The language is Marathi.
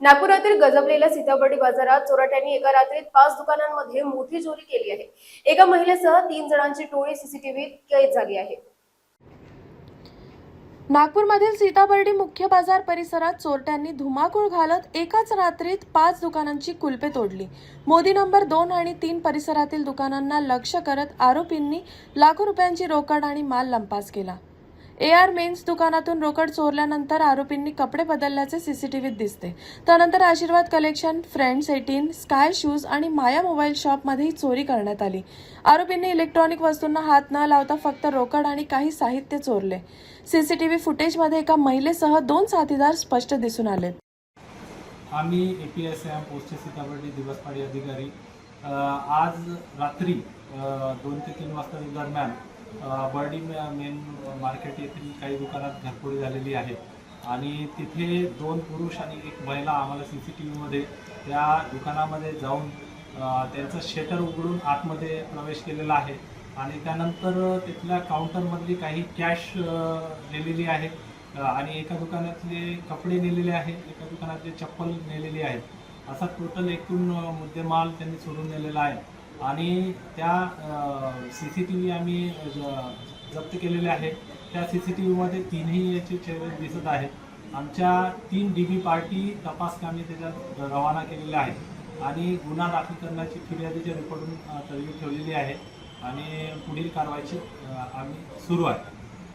नागपुरातील गजबलेल्या सीताबर्डी बाजारात चोरट्यांनी एका रात्रीत 5 दुकानांमध्ये मोठी चोरी केली आहे। एका महिलेसह 3 जणांची टोळी सीसीटीव्हीत कैद झाली आहे। नागपूरमधील सीताबर्डी मुख्य बाजार परिसरात चोरट्यांनी धुमाकूळ घालत एकाच रात्रीत 5 दुकानांची कुलपे तोडली। मोदी नंबर 2 आणि 3 परिसरातील दुकानांना लक्ष्य करत आरोपींनी लाखो रुपयांची रोकड आणि माल लंपास केला। AR मेन्स दुकानातून रोकड चोरल्यानंतर आरोपींनी कपडे बदलल्याचे सीसीटीव्हीत दिसते। त्यानंतर आशीर्वाद कलेक्शन, फ्रेंड्स 18, स्काय शूज आणि माया मोबाईल शॉपमध्येही चोरी करण्यात आली। आरोपींनी इलेक्ट्रॉनिक वस्तूंना हात न लावता फक्त रोकड आणि काही साहित्य चोरले। सीसीटीव्ही फुटेजमध्ये एका महिलेसह 2 साथीदार स्पष्ट दिसून आले। आम्ही APSM पोस्ट सीताबर्डी दिवसपाडी अधिकारी आज रात्री 2 ते 3 वाजता दरम्यान बर्डी मेन मार्केट येथील काही दुकानात घरफोडी झालेली आहे आणि तिथे 2 पुरुष आणि 1 महिला आम्हाला CCTVमध्ये त्या दुकानामध्ये जाऊन त्यांचं शटर उघडून आतमध्ये प्रवेश केलेला आहे आणि त्यानंतर तिथल्या काउंटरमधली काही कॅश नेलेली आहे आणि एका दुकानातले कपडे नेलेले आहेत, एका दुकानातले चप्पल नेलेली आहेत। असा टोटल एकूण मुद्देमाल त्यांनी चोरून नेलेला आहे आणि त्या CCTV आम्ही जप्त केलेले आहे। त्या CCTVमध्ये 3ही याचे चेहरे दिसत आहेत। आमच्या 3 DB पार्टी तपास कामी त्याच्यात रवाना केलेल्या आहेत आणि गुन्हा दाखल करण्याची फिर्यादीच्या रिपोर्टून तळवी ठेवलेली आहे आणि पुढील कारवाईची आम्ही सुरू आहे।